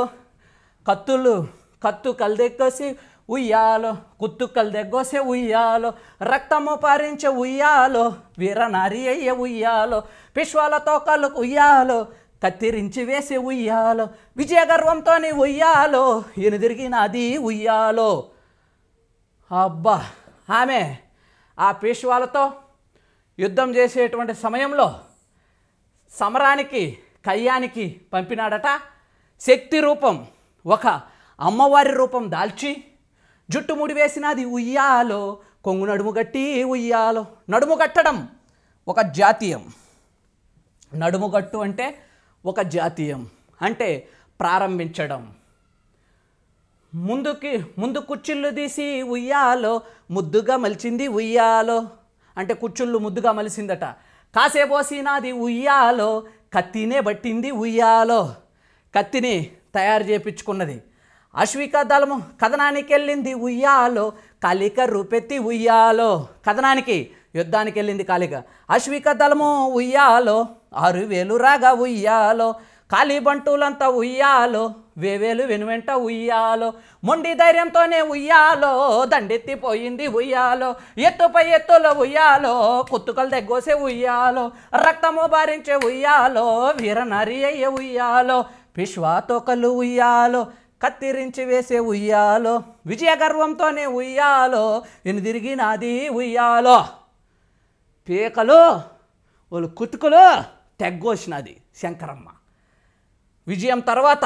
S1: కత్తు కల్దెగ్గోసి ఉయ్యాలో, కుత్తు కల్దెగ్గోసే ఉయ్యాలో, రక్తము పారించే ఉయ్యాలో, వీరనారి అయ్యే ఉయ్యాలో, పిశ్వాల తోకలకు ఉయ్యాలో, కత్తిరించి వేసే ఉయ్యాలో, విజయ గర్వంతోని ఉయ్యాలో, ఎనుదిరిగినది ఉయ్యాలో. అబ్బా, ఆమె ఆ పేష్వాలతో యుద్ధం చేసేటువంటి సమయంలో సమరానికి కయ్యానికి పంపినాడట. శక్తి రూపం, ఒక అమ్మవారి రూపం దాల్చి జుట్టు ముడి వేసినది ఉయ్యాలో, కొంగు నడుము గట్టి ఉయ్యాలో. నడుము కట్టడం ఒక జాతీయం. నడుముగట్టు అంటే ఒక జాతీయం, అంటే ప్రారంభించడం. ముందు కుచ్చిళ్ళు తీసి ఉయ్యాలో, ముద్దుగా మలిచింది ఉయ్యాలో, అంటే కుచ్చుళ్ళు ముద్దుగా మలిసిందట. కాసేపోసినది ఉయ్యాలో, కత్తినే బట్టింది ఉయ్యాలో, కత్తిని తయారు చేయించుకున్నది. అశ్విక దళము కథనానికి వెళ్ళింది ఉయ్యాలో, కాలిక రూపెత్తి ఉయ్యాలో. కథనానికి యుద్ధానికి వెళ్ళింది కాలిక. అశ్విక దళము ఉయ్యాలో, 6000 రాగా ఉయ్యాలో, కాలి బంటులంతా ఉయ్యాలో, వేవేలు వెనువెంట ఉయ్యాలో, మొండి ధైర్యంతోనే ఉయ్యాలో, దండెత్తిపోయింది ఉయ్యాలో, ఎత్తుపై ఎత్తులో ఉయ్యాలో, కుత్తుకలు దగ్గోసే ఉయ్యాలో, రక్తము బారించే ఉయ్యాలో, వీరనరి అయ్యే ఉయ్యాలో, పిశ్వాతోకలు ఉయ్యాలో, కత్తిరించి వేసే ఉయ్యాలో, విజయ గర్వంతోనే ఉయ్యాలో, ఎనుదిరిగినది ఉయ్యాలో, పీకలు వాళ్ళు కుతుకులు తెగ్గోసినది శంకరమ్మ. విజయం తర్వాత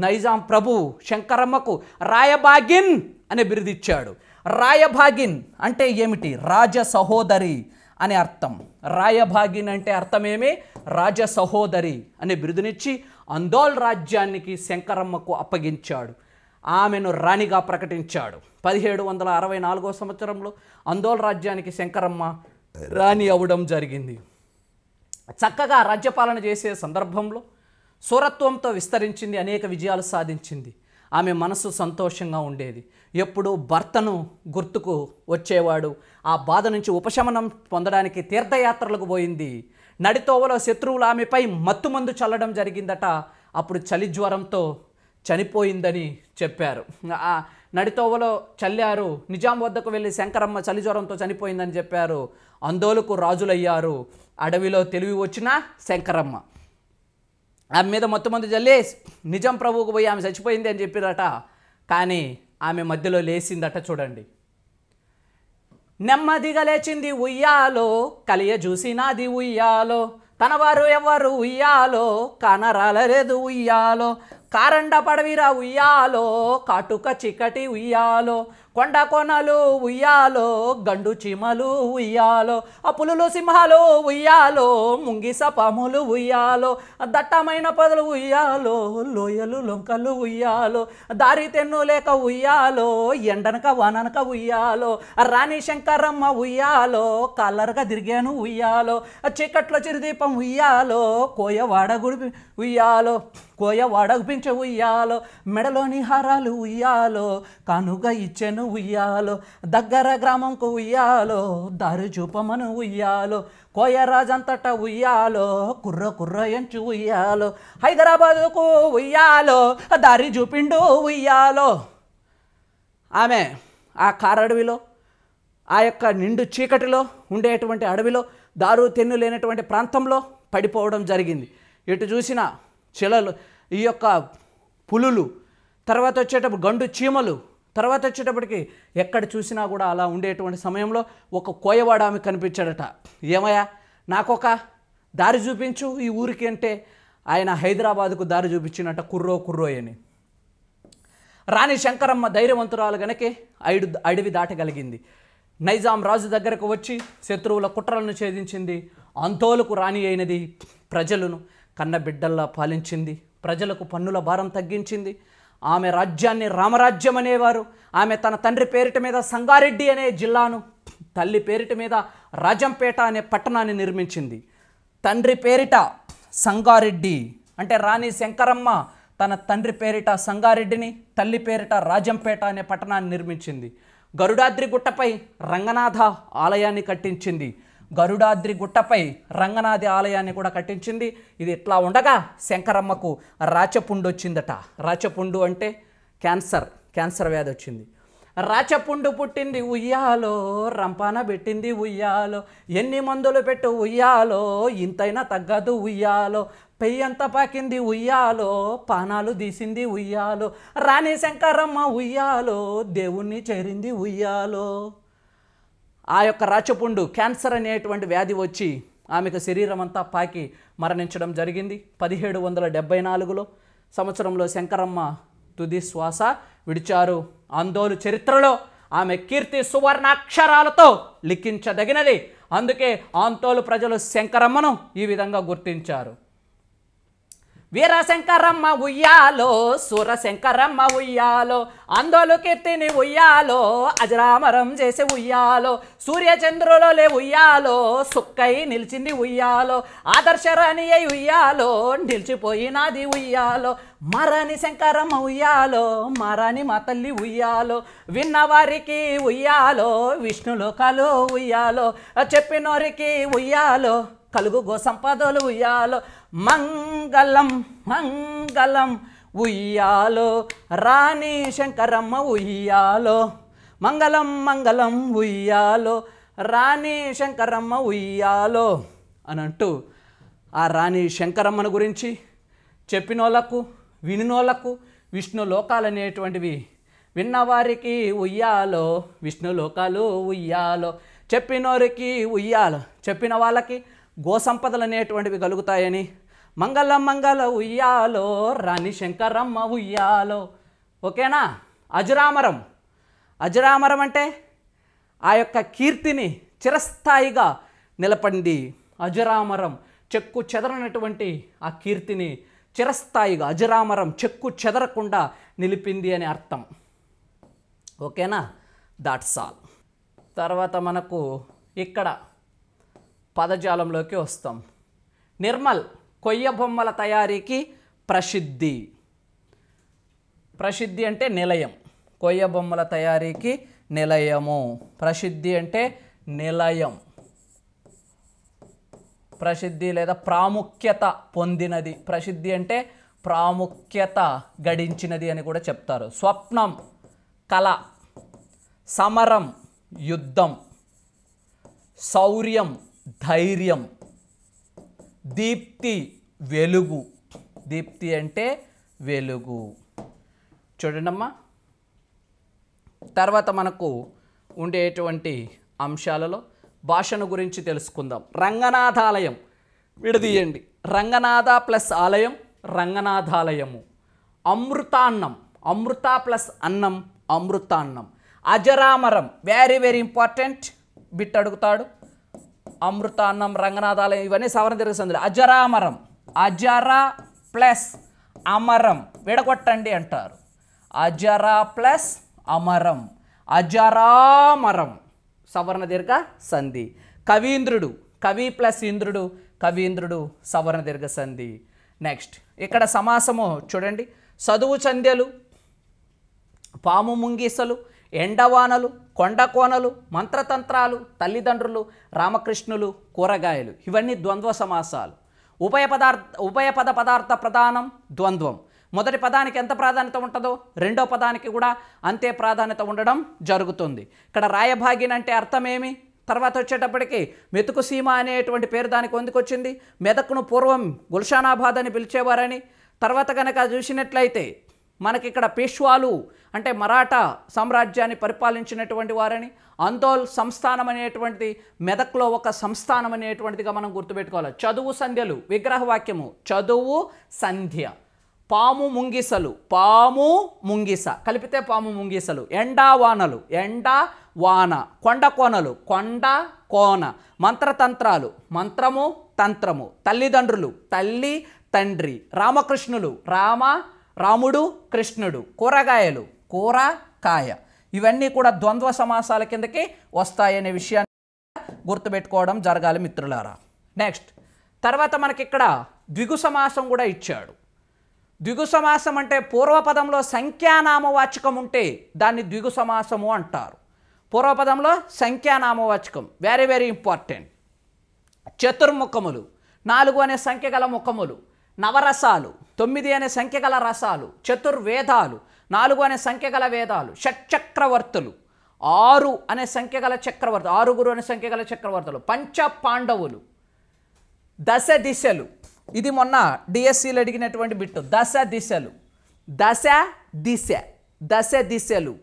S1: నైజాం ప్రభు శంకరమ్మకు రాయబాగిన్ అనే బిరుదిచ్చాడు. రాయబాగిన్ అంటే ఏమిటి? రాజ సహోదరి అనే అర్థం. రాయబాగిన్ అంటే అర్థమేమి? రాజ సహోదరి అనే బిరుదునిచ్చి అందోల్ రాజ్యానికి శంకరమ్మకు అప్పగించాడు. ఆమెను రాణిగా ప్రకటించాడు. 1764 సంవత్సరంలో అందోల్ రాజ్యానికి శంకరమ్మ రాణి అవ్వడం జరిగింది. చక్కగా రాజ్యపాలన చేసే సందర్భంలో సూరత్వంతో విస్తరించింది, అనేక విజయాలు సాధించింది. ఆమె మనసు సంతోషంగా ఉండేది. ఎప్పుడూ భర్తను గుర్తుకు వచ్చేవాడు. ఆ బాధ నుంచి ఉపశమనం పొందడానికి తీర్థయాత్రలకు పోయింది. నడితోవలో శత్రువులు ఆమెపై మత్తుమందు చల్లడం జరిగిందట. అప్పుడు చలి జ్వరంతో చనిపోయిందని చెప్పారు. ఆ నడితోవలో చల్లారు. నిజాం వద్దకు వెళ్ళి శంకరమ్మ చలి జ్వరంతో చనిపోయిందని చెప్పారు. ఆందోళనకు రాజులయ్యారు. అడవిలో తెలివి వచ్చిన శంకరమ్మ ఆమె మీద మత్తుమందు చల్లి నిజాం ప్రభువుకు పోయి ఆమె చచ్చిపోయింది అని చెప్పారట. కానీ ఆమె మధ్యలో లేచిందట. చూడండి, నెమ్మదిగా లేచింది ఉయ్యాలో, కలియ చూసినాది ఉయ్యాలో, తన వారు ఎవరు ఉయ్యాలో, కానరాలలేదు ఉయ్యాలో, కారండ పడవిరా ఉయ్యాలో, కాటుక చికటి ఉయ్యాలో, కొండ కొనలు ఉయ్యాలో, గండు చీమలు ఉయ్యాలో, పులులు సింహాలు ఉయ్యాలో, ముంగిస పాములు ఉయ్యాలో, దట్టమైన పొదలు ఉయ్యాలో, లోయలు లొంకలు ఉయ్యాలో, దారి తెన్ను లేక ఉయ్యాలో, ఎండనక వాననక ఉయ్యాలో, రాణి శంకరమ్మ ఉయ్యాలో, కల్లరగా తిరిగాను ఉయ్యాలో, చీకట్లో చిరుదీపం ఉయ్యాలో, కోయవాడ గుడి ఉయ్యాలో, కోయవాడ గుపించే ఉయ్యాలో, మెడలోని హారాలు ఉయ్యాలో, కానుగా ఇచ్చెను ఉయ్యాలో, దగ్గర గ్రామంకు ఉయ్యాలో, దారి చూపమను ఉయ్యాలో, కోయరాజంతట ఉయ్యాలో, కుర్ర కుర్ర ఎంచు ఉయ్యాలో, హైదరాబాదుకు ఉయ్యాలో, దారి చూపిండు ఉయ్యాలో. ఆమె ఆ కారడవిలో, ఆ యొక్క నిండు చీకటిలో ఉండేటువంటి అడవిలో, దారు తెన్ను లేనటువంటి ప్రాంతంలో పడిపోవడం జరిగింది. ఎటు చూసిన చిలలు, ఈ యొక్క పులులు, తర్వాత వచ్చేటప్పుడు గండు చీమలు, తర్వాత వచ్చేటప్పటికి ఎక్కడ చూసినా కూడా అలా ఉండేటువంటి సమయంలో ఒక కోయవాడు ఆమె కనిపించాడట. ఏమయ్యా, నాకొక దారి చూపించు ఈ ఊరికి అంటే ఆయన హైదరాబాదుకు దారి చూపించినట్ట కుర్రో అని. రాణి శంకరమ్మ ధైర్యవంతురాలు గనకే అడవి దాటగలిగింది. నైజాం రాజు దగ్గరకు వచ్చి శత్రువుల కుట్రలను ఛేదించింది. ఆందోళనకు రాణి అయినది. ప్రజలను కన్నబిడ్డల్లా పాలించింది. ప్రజలకు పన్నుల భారం తగ్గించింది. ఆమె రాజ్యాన్ని రామరాజ్యం అనేవారు. ఆమె తన తండ్రి పేరిట మీద సంగారెడ్డి అనే జిల్లాను, తల్లి పేరిట మీద రాజంపేట అనే పట్టణాన్ని నిర్మించింది. తండ్రి పేరిట సంగారెడ్డి అంటే రాణి శంకరమ్మ తన తండ్రి పేరిట సంగారెడ్డిని, తల్లి పేరిట రాజంపేట అనే పట్టణాన్ని నిర్మించింది. గరుడాద్రి గుట్టపై రంగనాథ ఆలయాన్ని కట్టించింది. గరుడాద్రి గుట్టపై రంగనాథి ఆలయాన్ని కూడా కట్టించింది. ఇది ఇట్లా ఉండగా శంకరమ్మకు రాచపుండు వచ్చిందట. రాచపుండు అంటే క్యాన్సర్ వ్యాధి వచ్చింది. రాచపుండు పుట్టింది ఉయ్యాలో, రంపాన పెట్టింది ఉయ్యాలో, ఎన్ని మందులు పెట్టు ఉయ్యాలో, ఇంతైనా తగ్గదు ఉయ్యాలో, పెయ్యంత పాకింది ఉయ్యాలో, పానాలు తీసింది ఉయ్యాలో, రాణి శంకరమ్మ ఉయ్యాలో, దేవుణ్ణి చేరింది ఉయ్యాలో. ఆ యొక్క రాచపుండు క్యాన్సర్ అనేటువంటి వ్యాధి వచ్చి ఆమెకు శరీరం అంతా పాకి మరణించడం జరిగింది. 1774 సంవత్సరంలో శంకరమ్మ తుది శ్వాస విడిచారు. ఆందోళన చరిత్రలో ఆమె కీర్తి సువర్ణాక్షరాలతో లిఖించదగినది. అందుకే ఆందోళన ప్రజలు శంకరమ్మను ఈ విధంగా గుర్తించారు. వీరశంకరమ్మ ఉయ్యాలో, సూరశంకరమ్మ ఉయ్యాలో, ఆందోళన కీర్తిని ఉయ్యాలో, అజరామరం చేసి ఉయ్యాలో, సూర్యచంద్రులో లే ఉయ్యాలో, సుక్కై నిలిచింది ఉయ్యాలో, ఆదర్శరాణి అయి ఉయ్యాలో, నిలిచిపోయినది ఉయ్యాలో, మారాని శంకరమ్మ ఉయ్యాలో, మారాని మా తల్లి ఉయ్యాలో, విన్నవారికి ఉయ్యాలో, విష్ణులోకాలు ఉయ్యాలో, చెప్పినోరికి ఉయ్యాలో, కలుగు గో సంపదలు ఉయ్యాలో, మంగళం మంగళం ఉయ్యాలో, రాణి శంకరమ్మ ఉయ్యాలో, మంగళం మంగళం ఉయ్యాలో, రాణి శంకరమ్మ ఉయ్యాలో అని అంటూ ఆ రాణి శంకరమ్మను గురించి చెప్పినోళ్లకు, వినినోళ్లకు విష్ణు లోకాలు అనేటువంటివి, విన్నవారికి ఉయ్యాలో, విష్ణు లోకాలు ఉయ్యాలో, చెప్పినోరికి ఉయ్యాలో, చెప్పిన వాళ్ళకి గోసంపదలు అనేటువంటివి కలుగుతాయని, మంగళం మంగళ ఉయ్యాలో, రాణి శంకరమ్మ ఉయ్యాలో. ఓకేనా? అజరామరం. అజరామరం అంటే ఆ యొక్క కీర్తిని చిరస్థాయిగా నిలపండి. అజరామరం చెక్కు చెదరనటువంటి ఆ కీర్తిని చిరస్థాయిగా, అజరామరం చెక్కు చెదరకుండా నిలిపింది అని అర్థం. ఓకేనా? That's all. తర్వాత మనకు ఇక్కడ పదజాలంలోకి వస్తాం. నిర్మల్ కొయ్య బొమ్మల తయారీకి ప్రసిద్ధి. ప్రసిద్ధి అంటే నిలయం. కొయ్య బొమ్మల తయారీకి నిలయము. ప్రసిద్ధి అంటే నిలయం. ప్రసిద్ధి లేదా ప్రాముఖ్యత పొందినది. ప్రసిద్ధి అంటే ప్రాముఖ్యత గడించినది అని కూడా చెప్తారు. స్వప్నం కళ, సమరం యుద్ధం, శౌర్యం ధైర్యం, దీప్తి వెలుగు. దీప్తి అంటే వెలుగు. చూడండమ్మా, తర్వాత మనకు ఉండేటువంటి అంశాలలో భాషను గురించి తెలుసుకుందాం. రంగనాథాలయం విడదీయండి. రంగనాథ ప్లస్ ఆలయం రంగనాథాలయము. అమృతాన్నం, అమృత ప్లస్ అన్నం అమృతాన్నం. అజరామరం, వెరీ వెరీ ఇంపార్టెంట్ బిట్ అడుగుతాడు. అమృతాన్నం, రంగనాథాలయం ఇవన్నీ సవర్ణ దీర్ఘ సంధులు. అజరామరం, అజర ప్లస్ అమరం విడగొట్టండి అంటారు. అజర ప్లస్ అమరం, అజరామరం సవర్ణ దీర్ఘ సంధి. కవీంద్రుడు, కవి ప్లస్ ఇంద్రుడు, కవీంద్రుడు సవర్ణ దీర్ఘ సంధి. నెక్స్ట్ ఇక్కడ సమాసము చూడండి. చదువు సంధ్యలు, పాము ముంగీసలు, ఎండవానలు, కొండకోనలు, మంత్రతంత్రాలు, తల్లిదండ్రులు, రామకృష్ణులు, కూరగాయలు ఇవన్నీ ద్వంద్వ సమాసాలు. ఉభయపద పదార్థ ప్రధానం ద్వంద్వం. మొదటి పదానికి ఎంత ప్రాధాన్యత ఉంటుందో రెండో పదానికి కూడా అంతే ప్రాధాన్యత ఉండడం జరుగుతుంది. ఇక్కడ రాయభాగిని అంటే అర్థమేమి? తర్వాత వచ్చేటప్పటికి మెతుకు సీమ అనేటువంటి పేరు దానికి ఎందుకొచ్చింది? మెదక్ను పూర్వం గుల్షానాబాద్ అని పిలిచేవారని. తర్వాత కనుక చూసినట్లయితే మనకి ఇక్కడ పేష్వాలు అంటే మరాఠా సామ్రాజ్యాన్ని పరిపాలించినటువంటి వారని. అందోల్ సంస్థానం అనేటువంటిది మెదక్లో ఒక సంస్థానం అనేటువంటిదిగా మనం గుర్తుపెట్టుకోవాలి. చదువు సంధ్యలు విగ్రహవాక్యము చదువు సంధ్య. పాము ముంగిసలు, పాము ముంగిస కలిపితే పాము ముంగిసలు. ఎండా వానలు, ఎండ వాన. కొండ కోనలు, కొండ కోన. మంత్రతంత్రాలు, మంత్రము తంత్రము. తల్లిదండ్రులు, తల్లి తండ్రి. రామకృష్ణులు, రాముడు కృష్ణుడు. కూరగాయలు, కూరకాయ. ఇవన్నీ కూడా ద్వంద్వ సమాసాల కిందకి వస్తాయనే విషయాన్ని గుర్తుపెట్టుకోవడం జరగాలి మిత్రులారా. నెక్స్ట్ తర్వాత మనకి ఇక్కడ ద్విగు సమాసం కూడా ఇచ్చాడు. ద్విగు సమాసం అంటే పూర్వపదంలో సంఖ్యానామవాచకం ఉంటే దాన్ని ద్విగు సమాసము అంటారు. పూర్వపదంలో సంఖ్యానామవాచకం వెరీ వెరీ ఇంపార్టెంట్. చతుర్ముఖములు, 4 అనే సంఖ్య గల ముఖములు. నవరసాలు, 9 అనే సంఖ్య గల రసాలు. చతుర్వేదాలు, 4 అనే సంఖ్య గల వేదాలు. షట్చక్రవర్తులు, 6 అనే సంఖ్య గల చక్రవర్తులు. 6 అనే సంఖ్య గల చక్రవర్తులు. పంచ పాండవులు. దశ దిశలు, ఇది మొన్న డిఎస్సిలో అడిగినటువంటి బిట్టు. దశ దిశలు, దశ దిశ, దశ దిశలు.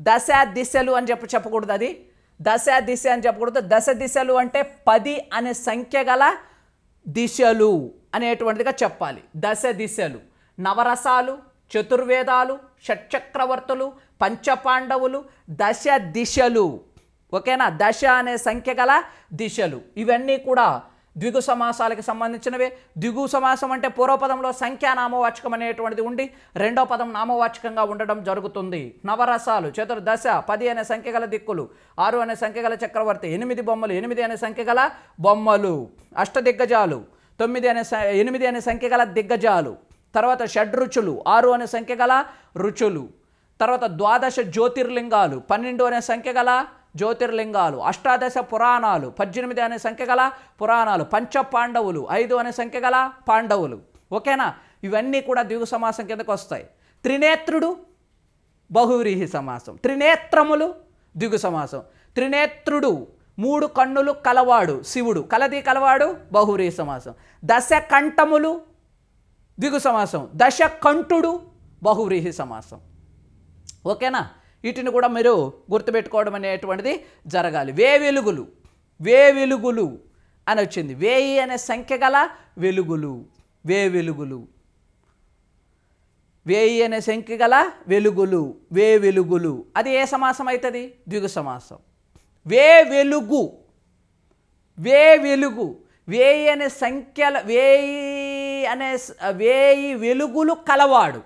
S1: దశ దిశలు అని చెప్పకూడదు. అది దశ దిశ అని చెప్పకూడదు. దశ దిశలు అంటే 10 అనే సంఖ్య గల దిశలు అనేటువంటిదిగా చెప్పాలి. దశ దిశలు. నవరసాలు, చతుర్వేదాలు, షట్చక్రవర్తులు, పంచపాండవులు, దశ దిశలు. ఓకేనా? దశ అనే సంఖ్య గల దిశలు. ఇవన్నీ కూడా ద్విగు సమాసాలకు సంబంధించినవే. ద్విగు సమాసం అంటే పూర్వపదంలో సంఖ్యానామవాచకం అనేటువంటిది ఉండి రెండో పదం నామవాచకంగా ఉండడం జరుగుతుంది. నవరసాలు, చతుర్దశ, 10 అనే సంఖ్య గల దిక్కులు, 6 అనే సంఖ్య గల చక్రవర్తి, 8 బొమ్మలు, 8 అనే సంఖ్య గల బొమ్మలు. అష్టదిగ్గజాలు, 8 అనే సంఖ్య గల దిగ్గజాలు. తర్వాత షడ్రుచులు, 6 అనే సంఖ్య గల రుచులు. తర్వాత ద్వాదశ జ్యోతిర్లింగాలు, 12 అనే సంఖ్య గల జ్యోతిర్లింగాలు. అష్టాదశ పురాణాలు, 18 అనే సంఖ్య గల పురాణాలు. పంచ పాండవులు, 5 అనే సంఖ్య గల పాండవులు. ఓకేనా? ఇవన్నీ కూడా ద్విగు సమాసం కిందకు వస్తాయి. త్రినేత్రుడు బహువ్రీహి సమాసం. త్రినేత్రములు ద్విగు సమాసం. త్రినేత్రుడు 3 కన్నులు కలవాడు శివుడు, కలది కలవాడు బహువ్రీహి సమాసం. దశ కంఠములు ద్విగు సమాసం. దశ కంఠుడు బహువ్రీహి సమాసం. ఓకేనా? వీటిని కూడా మీరు గుర్తుపెట్టుకోవడం అనేటువంటిది జరగాలి. వెలుగులు, వెలుగులు అని వచ్చింది. 1000 అనే సంఖ్య గల వెలుగులు, వెలుగులు. 1000 అనే సంఖ్య గల వెలుగులు, వెలుగులు. అది ఏ సమాసం అవుతుంది? ద్విగు సమాసం. వెలుగు, వెలుగు. 1000 అనే సంఖ్యల 1000 వెలుగులు కలవాడు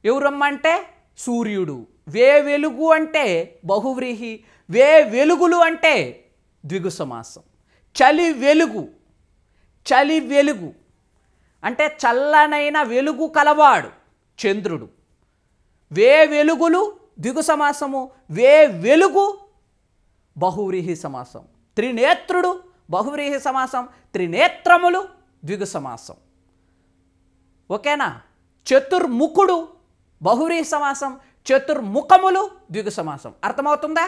S1: ఎవరమ్మంటే సూర్యుడు. వెలుగు అంటే బహువ్రీహి, వెలుగులు అంటే ద్విగు సమాసం. చలి వెలుగు, చలి వెలుగు అంటే చల్లనైన వెలుగు కలవాడు చంద్రుడు. వెలుగులు ద్విగు సమాసము, వెలుగు బహువ్రీహి సమాసం. త్రినేత్రుడు బహువ్రీహి సమాసం. త్రినేత్రములు ద్విగు సమాసం. ఓకేనా? చతుర్ముఖుడు బహువ్రీహి సమాసం. చతుర్ముఖములు ద్విగు సమాసం. అర్థమవుతుందా?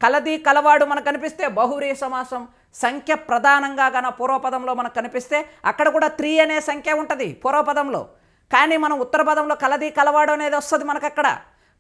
S1: కలది కలవాడు మనకు కనిపిస్తే బహువ్రీహి సమాసం. సంఖ్య ప్రధానంగా గన పూర్వపదంలో మనకు కనిపిస్తే అక్కడ కూడా 3 అనే సంఖ్య ఉంటుంది పూర్వపదంలో. కానీ మనం ఉత్తర పదంలో కలది కలవాడు అనేది వస్తుంది మనకు. అక్కడ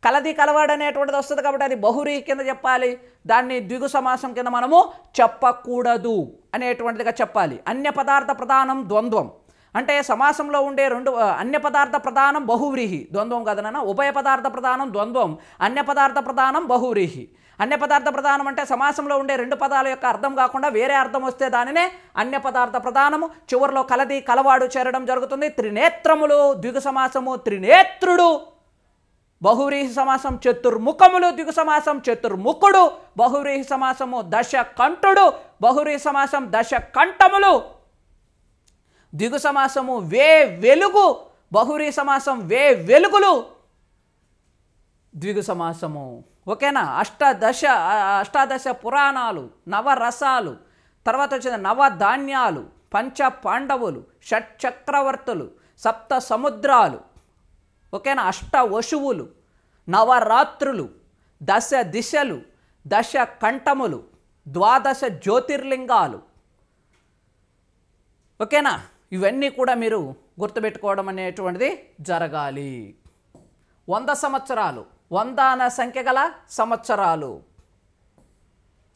S1: కలది కలవాడు అనేటువంటిది వస్తుంది కాబట్టి అది బహువ్రీహి కింద చెప్పాలి. దాన్ని ద్విగు సమాసం కింద మనము చెప్పకూడదు అనేటువంటిదిగా చెప్పాలి. అన్య పదార్థ ప్రధానం ద్వంద్వం అంటే సమాసంలో ఉండే రెండు అన్య పదార్థ ప్రధానం బహువ్రీహి, ద్వంద్వం కదనన్నా. ఉభయ పదార్థ ప్రధానం ద్వంద్వం, అన్య పదార్థ ప్రధానం బహువ్రీహి. అన్య పదార్థ ప్రధానం అంటే సమాసంలో ఉండే రెండు పదాల యొక్క అర్థం కాకుండా వేరే అర్థం వస్తే దానినే అన్య పదార్థ ప్రధానము. చివరిలో కలది కలవాడు చేరడం జరుగుతుంది. త్రినేత్రములు ద్విగు సమాసము. త్రినేత్రుడు బహువ్రీహి సమాసం. చతుర్ముఖములు ద్విగు సమాసం. చతుర్ముఖుడు బహువ్రీహి సమాసము. దశకంఠుడు బహువ్రీహి సమాసం. దశకంఠములు ద్విగు సమాసము. వే వెలుగు బహువ్రీహి సమాసం. వే వెలుగులు ద్విగు సమాసము. ఓకేనా? అష్టాదశ పురాణాలు, నవరసాలు, తర్వాత వచ్చిన నవధాన్యాలు, పంచ పాండవులు, షట్ చక్రవర్తులు, సప్త సముద్రాలు, ఓకేనా? అష్ట వశువులు, నవరాత్రులు, దశ దిశలు, దశ కంఠములు, 12 జ్యోతిర్లింగాలు. ఓకేనా? ఇవన్నీ కూడా మీరు గుర్తుపెట్టుకోవడం అనేటువంటిది జరగాలి. 100 సంవత్సరాలు, 100 సంఖ్య గల సంవత్సరాలు,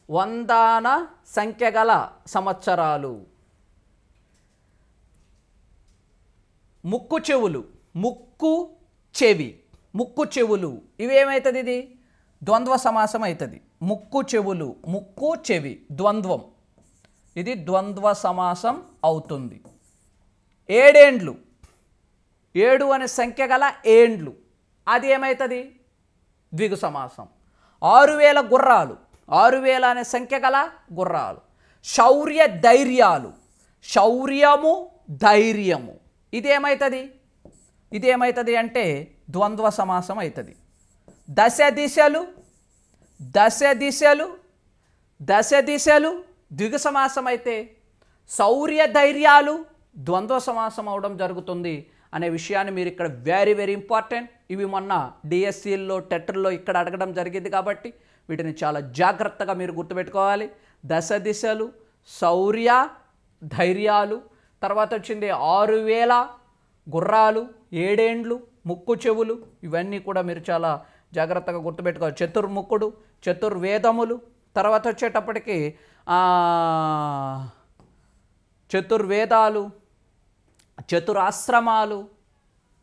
S1: 100 సంఖ్య గల సంవత్సరాలు. ముక్కు చెవులు, ముక్కు చెవి, ముక్కు చెవులు ఇవేమవుతుంది? ఇది ద్వంద్వ సమాసం అవుతుంది. ముక్కు చెవులు, ముక్కు చెవి ద్వంద్వం, ఇది ద్వంద్వ సమాసం అవుతుంది. 7 ఏండ్లు, 7 అనే సంఖ్య గల ఏండ్లు, అది ఏమవుతుంది? ద్విగు సమాసం. 6000 గుర్రాలు, 6000 అనే సంఖ్య గల గుర్రాలు. శౌర్య ధైర్యాలు, శౌర్యము ధైర్యము, ఇదేమవుతుంది? ఇదేమవుతుంది అంటే ద్వంద్వ సమాసం అవుతుంది. దశ దిశలు, దశ దిశలు, దశ దిశలు ద్విగు సమాసం అయితే శౌర్య ధైర్యాలు ద్వంద్వ సమాసం అవడం జరుగుతుంది అనే విషయాన్ని మీరు ఇక్కడ వెరీ వెరీ ఇంపార్టెంట్. ఇవి మొన్న డిఎస్సీల్లో టెట్ల్లో ఇక్కడ అడగడం జరిగింది కాబట్టి వీటిని చాలా జాగ్రత్తగా మీరు గుర్తుపెట్టుకోవాలి. దశ దిశలు, శౌర్య ధైర్యాలు, తర్వాత వచ్చింది 6000 గుర్రాలు, 7 ఏండ్లు, ముక్కు చెవులు, ఇవన్నీ కూడా మీరు చాలా జాగ్రత్తగా గుర్తుపెట్టుకోవాలి. చతుర్ముఖుడు, చతుర్వేదములు, తర్వాత వచ్చేటప్పటికి చతుర్వేదాలు,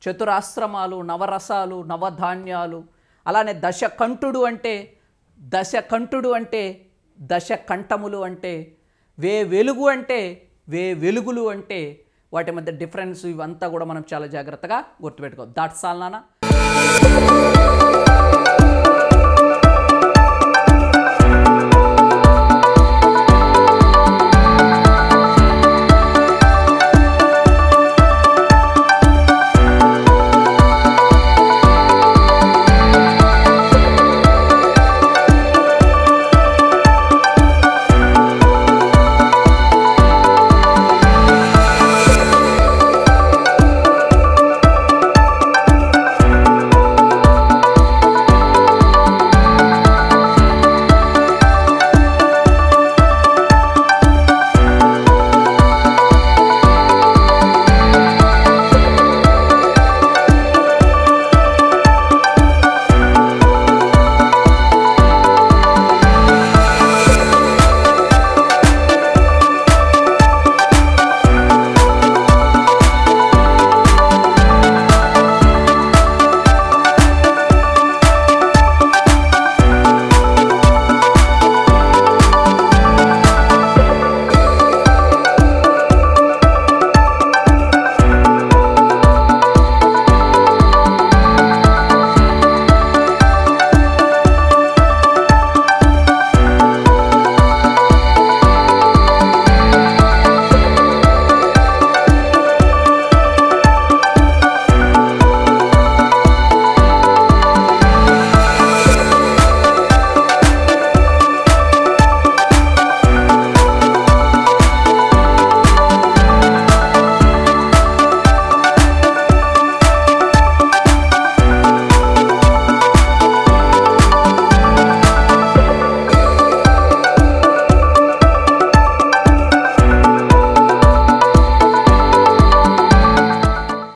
S1: చతురాశ్రమాలు, నవరసాలు, నవధాన్యాలు. అలానే దశకంఠుడు అంటే దశకంఠములు అంటే వే వెలుగు అంటే వే వెలుగులు అంటే వాటి మధ్య డిఫరెన్స్ ఇవంతా కూడా మనం చాలా జాగ్రత్తగా గుర్తుపెట్టుకోవాలి. దాట్స్ ఆల్ నాన్న.